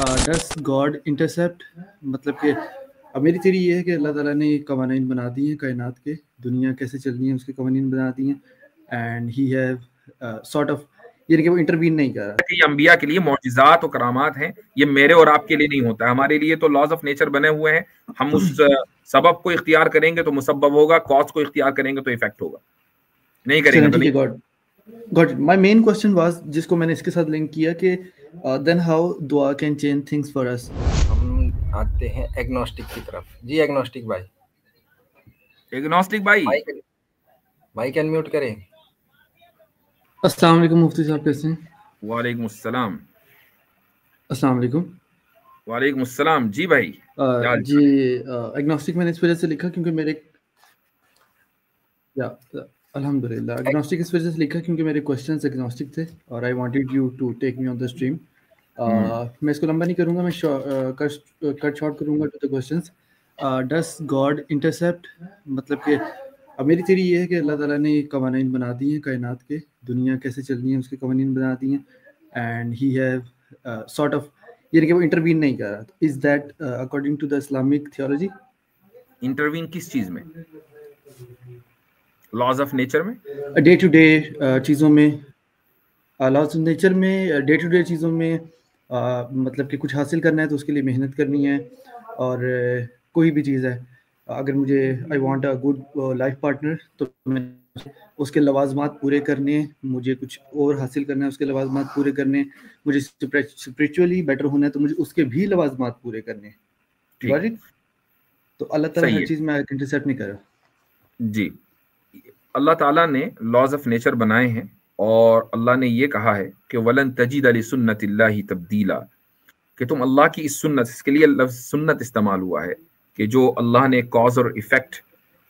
डस God intercept, मतलब कि अब मेरी थ्योरी ये है कि अल्लाह ताला ने कवानीन बना दी हैं कायनात के, दुनिया कैसे चलनी है उसके कवानीन बना दी हैं, and he have sort of, यानी कि वो इंटरवीन नहीं कर रहा। ये अंबिया के लिए मौजिज़ात और करामात हैं, ये मेरे और आपके लिए नहीं होता है, हमारे लिए तो लॉज ऑफ नेचर बने हुए हैं। हम उस सबब को इख्तियार करेंगे तो मुसब्बब होगा, कॉज को इख्तियार करेंगे तो इफेक्ट होगा, नहीं करेंगे तो नहीं। Got it. My main question was, जिसको मैंने इसके साथ लिंक किया कि देन हाउ दुआ can change things for us. हम आते हैं एग्नोस्टिक की तरफ। जी एग्नोस्टिक भाई। एग्नोस्टिक भाई माइक अनम्यूट करें। अस्सलाम वालेकुम मुफ्ती साहब, कैसे हैं? वालेकुम अस्सलाम। अस्सलाम वालेकुम। वालेकुम अस्सलाम। जी भाई जी एग्नोस्टिक मैंने इस वजह से लिखा क्योंकि मेरे अल्हम्दुलिल्लाह एग्नोस्टिक इस वजह से लिखा क्योंकि मेरे क्वेश्चंस एग्नोस्टिक थे और I wanted you to take me on the stream. मैं इसको लंबा नहीं करूंगा, मैं कट शॉर्ट करूंगा to the questions. Does God intercept, मतलब कि अब मेरी थ्योरी ये है कि अल्लाह ताला ने कवानीन बना दी हैं कायनात के, दुनिया कैसे चलनी है उसके कवानीन बना दी हैं, and he have sort of, यानी कि वो इंटरवीन नहीं कर रहा। Is that according to the Islamic theology? Intervene किस चीज में? लॉज ऑफ नेचर में, डे टू डे चीज़ों में, लॉज ऑफ नेचर में, डे टू डे चीज़ों में, मतलब कि कुछ हासिल करना है तो उसके लिए मेहनत करनी है, और कोई भी चीज़ है, अगर मुझे I want a good life partner तो मैं उसके लवाजमात पूरे करने हैं, मुझे कुछ और हासिल करना है उसके लवाजमात पूरे करने हैं, मुझे स्पिरिचुअली बेटर होना है तो मुझे उसके भी लवाजमात पूरे करने हैं। ठीक, तो अल्लाह ताला हर चीज़ में इंटरसेप्ट नहीं कर रहा। जी, अल्लाह ताला ने लॉज ऑफ नेचर बनाए हैं और अल्लाह ने ये कहा है कि वलन तजीद अली सुन्नतिल्लाहि तब्दीला, कि तुम अल्लाह की इस सुन्नत, इसके लिए लफ्ज़ सुन्नत इस्तेमाल हुआ है कि जो अल्लाह ने कॉज और इफ़ेक्ट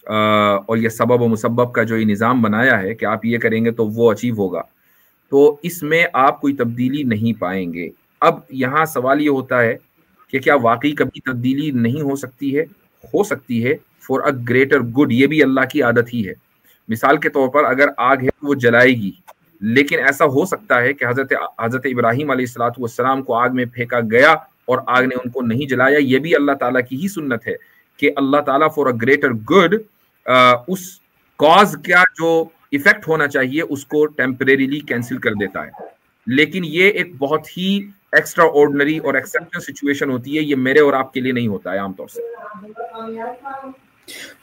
और ये सबब और मुसब्बब का जो ये निज़ाम बनाया है कि आप ये करेंगे तो वो अचीव होगा, तो इसमें आप कोई तब्दीली नहीं पाएंगे। अब यहाँ सवाल ये होता है कि क्या वाकई कभी तब्दीली नहीं हो सकती है? हो सकती है, फॉर अ ग्रेटर गुड। ये भी अल्लाह की आदत ही है। मिसाल के तौर पर अगर आग है वो जलाएगी, लेकिन ऐसा हो सकता है कि हजरत इब्राहीम अलैहिस्सलातु वस्सलाम को आग में फेंका गया और आग ने उनको नहीं जलाया। ये भी अल्लाह ताला की ही सुन्नत है कि अल्लाह ताला फॉर अ ग्रेटर गुड उस कॉज का जो इफेक्ट होना चाहिए उसको टेम्परेरीली कैंसिल कर देता है। लेकिन ये एक बहुत ही एक्स्ट्रा ऑर्डिनरी और एक्सेप्शनल सिचुएशन होती है, ये मेरे और आपके लिए नहीं होता है आमतौर से।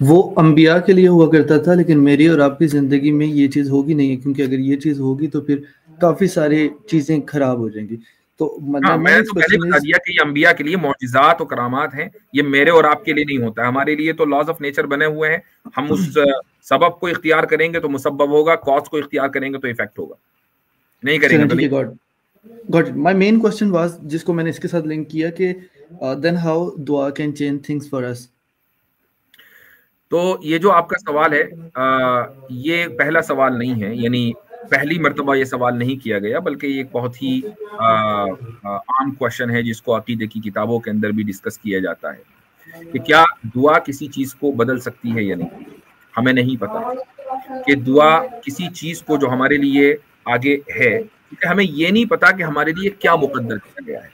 वो अंबिया के लिए हुआ करता था, लेकिन मेरी और आपकी जिंदगी में ये चीज होगी नहीं है, क्योंकि अगर ये चीज होगी तो फिर काफी सारी चीजें खराब हो जाएंगी। तो मैंने तो पहले बता दिया कि ये अंबिया के लिए मौजिज़ात और करामात हैं, ये मेरे और आपके लिए नहीं होता है, हमारे लिए तो लॉज ऑफ नेचर बने हुए हैं। हम उस सबब को इख्तियार करेंगे तो मुसब्बब होगा, कॉज को इख्तियार करेंगे तो इफेक्ट होगा, नहीं करेंगे तो नहीं। Got it. My main question was, जिसको मैंने इसके साथ लिंक किया कि देन हाउ दुआ can change things for us. तो ये जो आपका सवाल है ये पहला सवाल नहीं है, यानी पहली मर्तबा ये सवाल नहीं किया गया, बल्कि ये एक बहुत ही आम क्वेश्चन है जिसको अकीदे की किताबों के अंदर भी डिस्कस किया जाता है कि क्या दुआ किसी चीज को बदल सकती है या नहीं। हमें नहीं पता कि दुआ किसी चीज को जो हमारे लिए आगे है, क्योंकि हमें ये नहीं पता कि हमारे लिए क्या मुकद्दर किया गया है।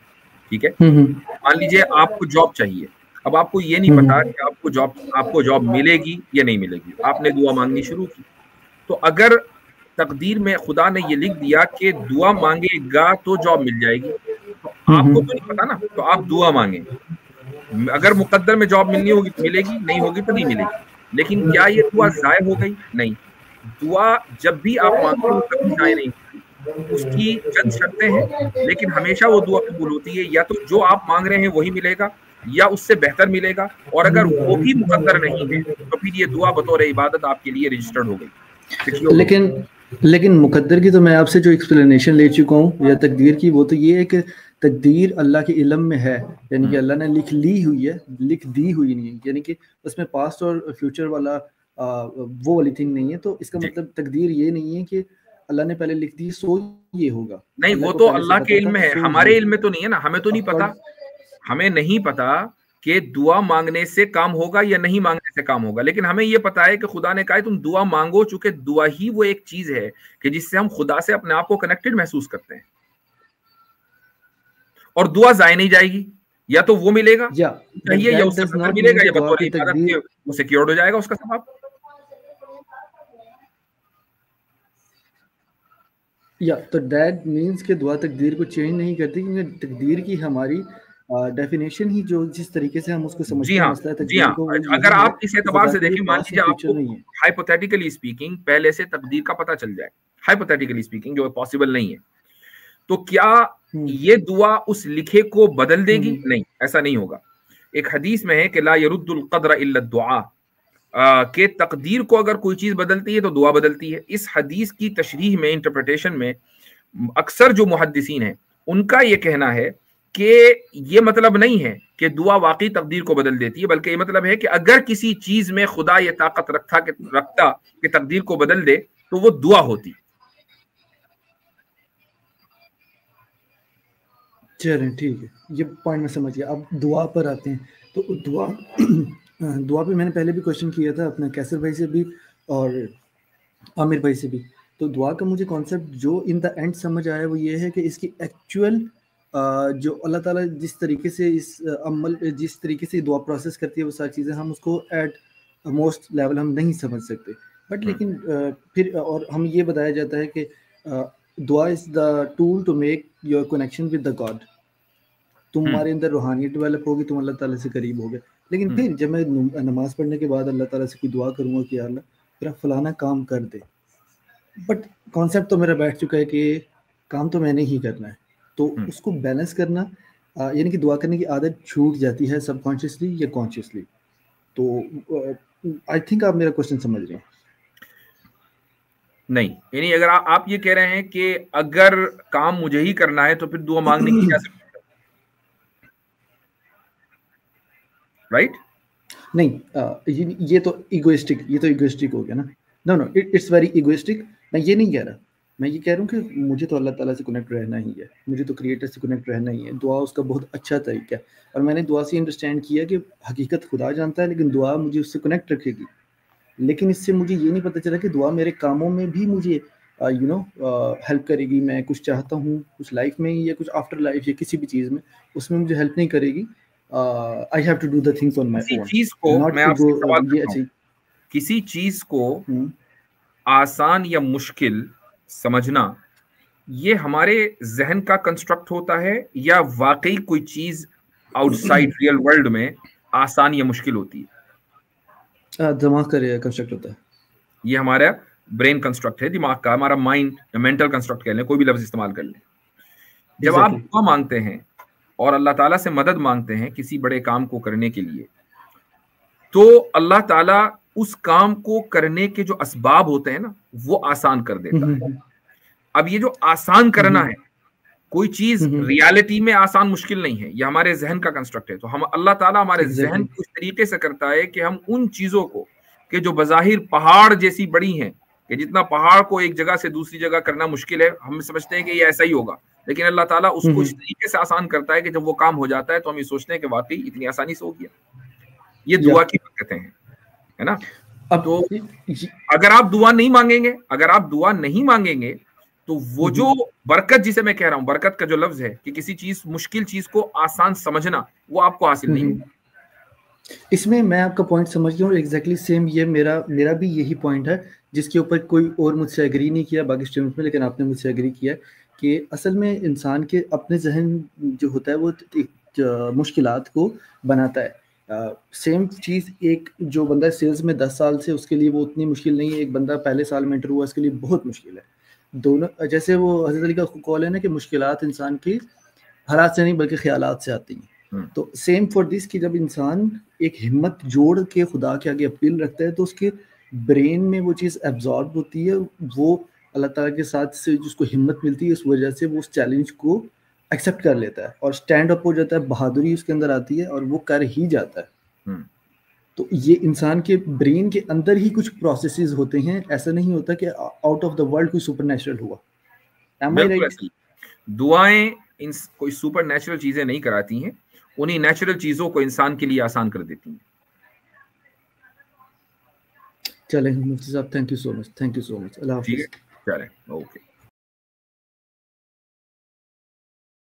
ठीक है, मान लीजिए आपको जॉब चाहिए, अब आपको ये नहीं पता कि आपको जॉब मिलेगी या नहीं मिलेगी, आपने दुआ मांगनी शुरू की, तो अगर तकदीर में खुदा ने ये लिख दिया कि दुआ मांगेगा तो जॉब मिल जाएगी, तो आपको तो नहीं पता ना, तो आप दुआ मांगे। अगर मुकद्दर में जॉब मिलनी होगी तो मिलेगी, नहीं होगी तो नहीं मिलेगी। लेकिन क्या ये दुआ जाय हो गई? नहीं, दुआ जब भी आप मांगते हो कभी जाय नहीं होती, उसकी चंद शर्तें हैं, लेकिन हमेशा वो दुआ कबूल होती है। या तो जो आप मांग रहे हैं वही मिलेगा या उससे बेहतर मिलेगा, और अगर वो भी मुकद्दर नहीं है तो फिर ये दुआ बतौर इबादत आपके लिए रजिस्टर्ड हो गई। लेकिन मुकद्दर की तो मैं आपसे जो एक्सप्लेनेशन ले चुका हूँ, या तकदीर की, वो तो ये है कि तकदीर अल्लाह के इल्म में है, यानी कि अल्लाह ने लिख ली हुई है, लिख दी हुई नहीं है, यानी कि उसमें पास्ट और फ्यूचर वाला वो वाली थिंग नहीं है। तो इसका मतलब तकदीर ये नहीं है कि अल्लाह ने पहले लिख दी सो ये होगा। नहीं, वो तो अल्लाह के इल्म में है, हमारे इल्म में तो नहीं है ना। हमें तो नहीं पता, हमें नहीं पता कि दुआ मांगने से काम होगा या नहीं मांगने से काम होगा, लेकिन हमें ये पता है कि खुदा ने कहा है तुम दुआ मांगो, चूंकि दुआ ही वो एक चीज है कि जिससे हम खुदा से अपने आप को कनेक्टेड महसूस करते हैं। और दुआ जाया नहीं जाएगी, या तो वो मिलेगा चाहिए या उससे बेहतर मिलेगा, या बतौर इबादत के वो सिक्योर्ड हो जाएगा उसका सवाब। या तो दैट मीन्स कि दुआ तकदीर को चेंज नहीं करती, क्योंकि तकदीर की हमारी डेफिनेशन ही जो जिस तरीके से हम उसको समझते हैं मसला तकदीर को, अगर आप इस एतबार से देखें, मान लीजिए आपको हाइपोथेटिकली स्पीकिंग पहले से तकदीर का पता चल जाए, हाइपोथेटिकली स्पीकिंग जो पॉसिबल नहीं है, तो क्या ये दुआ उस लिखे को बदल देगी? नहीं, ऐसा नहीं होगा। एक हदीस में है कि ला यरुद्दुल क़द्र इल्ला दुआ, के तकदीर को अगर कोई चीज बदलती है तो दुआ बदलती है। इस हदीस की तशरीह में, इंटरप्रिटेशन में अक्सर जो मुहद्दिसीन हैं उनका ये कहना है कि ये मतलब नहीं है कि दुआ वाकई तकदीर को बदल देती है, बल्कि ये मतलब है कि अगर किसी चीज में खुदा ये ताकत रखता कि तकदीर को बदल दे तो वो दुआ होती। चलें ठीक है, ये पॉइंट में समझ गया। अब दुआ पर आते हैं। तो दुआ पे मैंने पहले भी क्वेश्चन किया था अपने कैसर भाई से भी और आमिर भाई से भी। तो दुआ का मुझे कॉन्सेप्ट जो इन द एंड समझ आया वो ये है कि इसकी एक्चुअल जो अल्लाह ताला जिस तरीके से जिस तरीके से दुआ प्रोसेस करती है वो सारी चीज़ें हम उसको एट मोस्ट लेवल हम नहीं समझ सकते, बट लेकिन फिर और हम ये बताया जाता है कि दुआ is the tool to make your connection with the God. तुम्हारे अंदर रूहानियत डेवलप होगी, तुम अल्लाह ताला से करीब होगे। लेकिन फिर जब मैं नमाज पढ़ने के बाद अल्लाह ताला से कोई दुआ करूँगा कि अल्लाह मेरा फलाना काम कर दे, बट कॉन्सेप्ट तो मेरा बैठ चुका है कि काम तो मैंने ही करना है, तो उसको बैलेंस करना यानी कि दुआ करने की आदत छूट जाती है सबकॉन्शियसली या कॉन्शियसली। तो आई थिंक आप मेरा क्वेश्चन समझ रहे हैं। नहीं, यानी अगर आप ये कह रहे हैं कि अगर काम मुझे ही करना है तो फिर दुआ मांगने की क्या जरूरत है, राइट? नहीं, ये तो इगोइस्टिक हो गया ना। No it's very egoistic. मैं ये नहीं कह रहा, मैं ये कह रहा हूँ कि मुझे तो अल्लाह ताला से कनेक्ट रहना ही है, मुझे तो क्रिएटर से कनेक्ट रहना ही है। दुआ उसका बहुत अच्छा तरीका है, और मैंने दुआ से अंडरस्टैंड किया कि हकीकत खुदा जानता है, लेकिन दुआ मुझे उससे कनेक्ट रखेगी। लेकिन इससे मुझे ये नहीं पता चला कि दुआ मेरे कामों में भी मुझे हेल्प करेगी। मैं कुछ चाहता हूँ कुछ लाइफ में या कुछ आफ्टर लाइफ या किसी भी चीज़ में, उसमें मुझे हेल्प नहीं करेगी। I have to do the things on my own. चीज को मैं आपसे सवाल करता हूं, किसी चीज को आसान या मुश्किल समझना ये हमारे जहन का कंस्ट्रक्ट होता है, या वाकई कोई चीज आउटसाइड रियल वर्ल्ड में आसान या मुश्किल होती है? दिमाग का कंस्ट्रक्ट होता है। ये हमारा ब्रेन कंस्ट्रक्ट है, दिमाग का, हमारा माइंड मेंटल कंस्ट्रक्ट कह लें, कोई भी लफ्ज इस्तेमाल कर लें। जब आप दुआ मांगते हैं और अल्लाह ताला से मदद मांगते हैं किसी बड़े काम को करने के लिए, तो अल्लाह ताला उस काम को करने के जो असबाब होते हैं ना वो आसान कर देता है। अब ये जो आसान करना है, कोई चीज रियलिटी में आसान मुश्किल नहीं है, ये हमारे जहन का कंस्ट्रक्ट है। तो हम अल्लाह ताला हमारे जहन को इस तरीके से करता है कि हम उन चीजों को कि जो बज़ाहिर पहाड़ जैसी बड़ी हैं, कि जितना पहाड़ को एक जगह से दूसरी जगह करना मुश्किल है, हम समझते हैं कि ये ऐसा ही होगा, लेकिन अल्लाह ताला उसको इस तरीके से आसान करता है कि जब वो काम हो जाता है तो हम ये सोचते हैं कि वाकई इतनी आसानी से हो गया। ये दुआ की बरकतें हैं, है ना? अब तो अगर आप दुआ नहीं मांगेंगे तो वो जो बरकत जिसे मैं कह रहा हूं, बरकत का जो लफ्ज है कि किसी चीज मुश्किल चीज को आसान समझना, वो आपको हासिल नहीं होगा। इसमें मैं आपका पॉइंट समझ गया हूँ, एग्जैक्टली सेम ये मेरा भी यही पॉइंट है जिसके ऊपर कोई और मुझसे एग्री नहीं किया बाकी स्टूडेंट्स में, लेकिन आपने मुझसे एग्री किया कि असल में इंसान के अपने जहन जो होता है वो मुश्किलात को बनाता है। सेम चीज़ एक जो बंदा सेल्स में 10 साल से, उसके लिए वो उतनी मुश्किल नहीं है, एक बंदा पहले साल में एंटर हुआ उसके लिए बहुत मुश्किल है। दोनों जैसे वो हज़रत अली का कॉल है ना कि मुश्किलात इंसान की हालात से नहीं बल्कि ख्यालात से आती हैं। तो सेम फॉर दिस कि जब इंसान एक हिम्मत जोड़ के खुदा के आगे अपील रखता है तो उसके ब्रेन में वो चीज़ एब्जॉर्ब होती है, वो अल्लाह ताला के साथ से जिसको हिम्मत मिलती है, इस वजह से वो उस चैलेंज को एक्सेप्ट कर लेता है और स्टैंड अप हो जाता है, बहादुरी उसके अंदर आती है और वो कर ही जाता है। तो ये इंसान के ब्रेन के अंदर ही कुछ प्रोसेसेस होते हैं, ऐसा नहीं होता कि आउट ऑफ द वर्ल्ड कोई सुपरनैचुरल हुआ। दुआएं कोई सुपरनैचुरल चीजें नहीं कराती हैं, उन्हीं नेचुरल चीजों को इंसान के लिए आसान कर देती हैं। चलें मुफ्ती साहब, थैंक यू सो मच, अल्लाह हाफिज़। चलें, ओके।